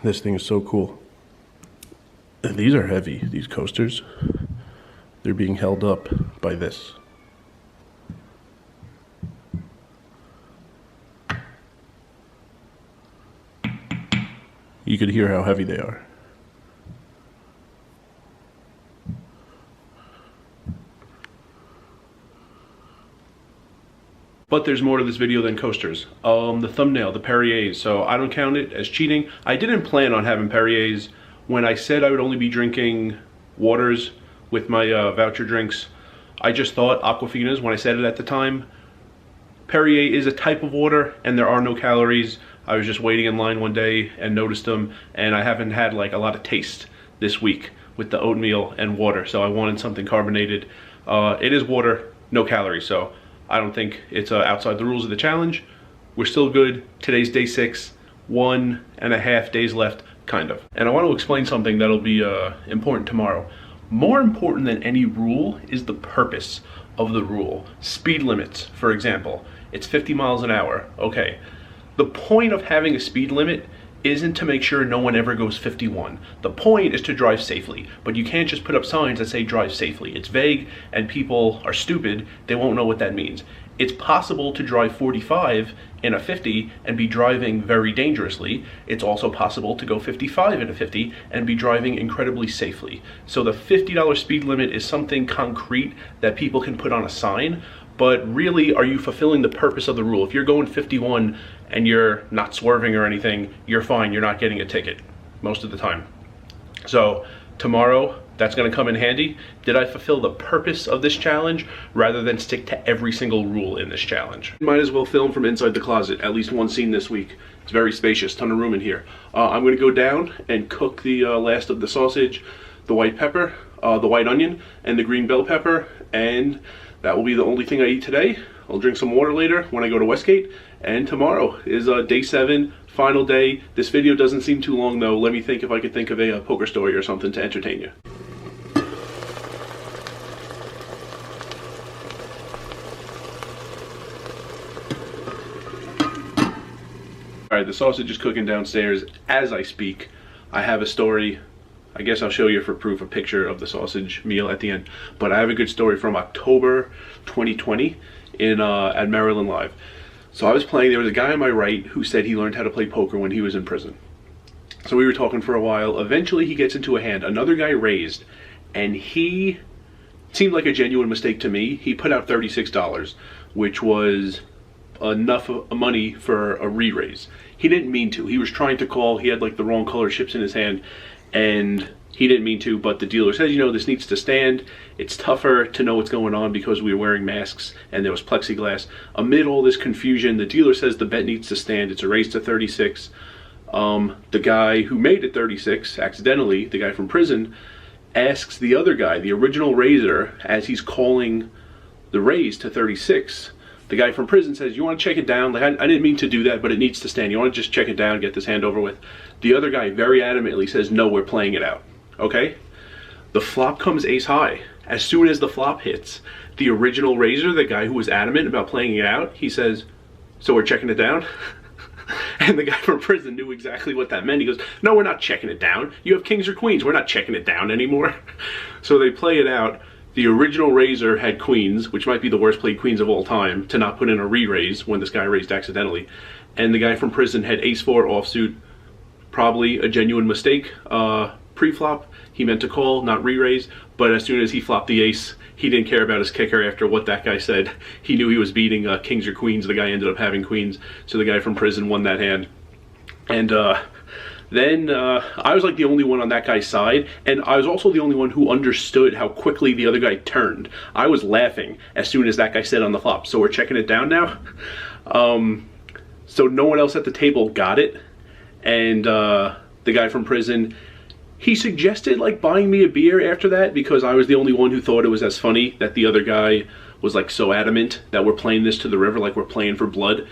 This thing is so cool. And these are heavy, these coasters. They're being held up by this. You could hear how heavy they are. But there's more to this video than coasters. The thumbnail, the Perriers, so I don't count it as cheating. I didn't plan on having Perriers. When I said I would only be drinking waters with my voucher drinks, I just thought Aquafinas when I said it at the time. Perrier is a type of water and there are no calories. I was just waiting in line one day and noticed them, and I haven't had like a lot of taste this week with the oatmeal and water, so I wanted something carbonated. It is water, no calories, so I don't think it's outside the rules of the challenge. We're still good. Today's day 6, 1.5 days left, kind of. And I want to explain something that'll be important tomorrow. More important than any rule is the purpose of the rule. Speed limits, for example. It's 50 miles an hour. Okay. The point of having a speed limit isn't to make sure no one ever goes 51. The point is to drive safely, but you can't just put up signs that say drive safely. It's vague and people are stupid, they won't know what that means. It's possible to drive 45 in a 50 and be driving very dangerously. It's also possible to go 55 in a 50 and be driving incredibly safely. So the $50 speed limit is something concrete that people can put on a sign, but really, are you fulfilling the purpose of the rule? If you're going 51 and you're not swerving or anything, you're fine, you're not getting a ticket most of the time. So tomorrow, that's gonna come in handy. Did I fulfill the purpose of this challenge rather than stick to every single rule in this challenge? Might as well film from inside the closet, at least one scene this week. It's very spacious, ton of room in here. I'm gonna go down and cook the last of the sausage, the white pepper, the white onion, and the green bell pepper, and that will be the only thing I eat today. I'll drink some water later when I go to Westgate, and tomorrow is day 7, final day. This video doesn't seem too long though. Let me think if I could think of a poker story or something to entertain you. Alright, the sausage is cooking downstairs as I speak. I have a story. I guess I'll show you for proof a picture of the sausage meal at the end. But I have a good story from October 2020 at Maryland Live. So I was playing, there was a guy on my right who said he learned how to play poker when he was in prison. So we were talking for a while. Eventually he gets into a hand. Another guy raised, and he seemed like a genuine mistake to me. He put out $36, which was enough money for a re-raise. He didn't mean to. He was trying to call. He had like the wrong color chips in his hand, and he didn't mean to, but the dealer says, you know, this needs to stand. It's tougher to know what's going on because we were wearing masks and there was plexiglass. Amid all this confusion, the dealer says the bet needs to stand. It's a raise to 36. The guy who made it 36, accidentally, the guy from prison, asks the other guy, the original raiser, as he's calling the raise to 36, the guy from prison says, you want to check it down? Like, I didn't mean to do that, but it needs to stand. You want to just check it down, get this hand over with? The other guy very adamantly says, no, we're playing it out. Okay? The flop comes ace high. As soon as the flop hits, the original raiser, the guy who was adamant about playing it out, he says, so we're checking it down? And the guy from prison knew exactly what that meant. He goes, no, we're not checking it down. You have kings or queens. We're not checking it down anymore. So they play it out. The original raiser had queens, which might be the worst played queens of all time, to not put in a re-raise when this guy raised accidentally. And the guy from prison had ace-4 offsuit, probably a genuine mistake. Pre-flop, he meant to call, not re-raise, but as soon as he flopped the ace, he didn't care about his kicker after what that guy said. He knew he was beating kings or queens. The guy ended up having queens, so the guy from prison won that hand. And then I was like the only one on that guy's side, and I was also the only one who understood how quickly the other guy turned. I was laughing as soon as that guy said on the flop, so we're checking it down now. So no one else at the table got it, and the guy from prison, he suggested like buying me a beer after that because I was the only one who thought it was as funny that the other guy was like so adamant that we're playing this to the river, like we're playing for blood.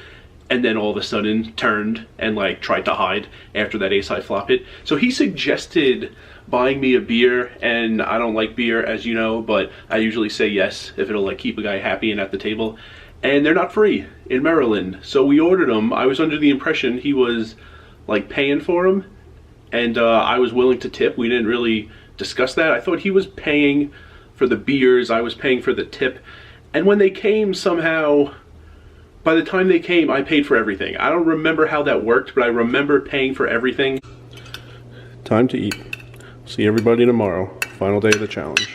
And then all of a sudden turned and like tried to hide after that ace high flop hit. So he suggested buying me a beer, and I don't like beer, as you know, but I usually say yes if it'll like keep a guy happy and at the table. And they're not free in Maryland, so we ordered them. I was under the impression he was like paying for them, and I was willing to tip. We didn't really discuss that. I thought he was paying for the beers, I was paying for the tip, and when they came, somehow, by the time they came, I paid for everything. I don't remember how that worked, but I remember paying for everything. Time to eat. See everybody tomorrow. Final day of the challenge.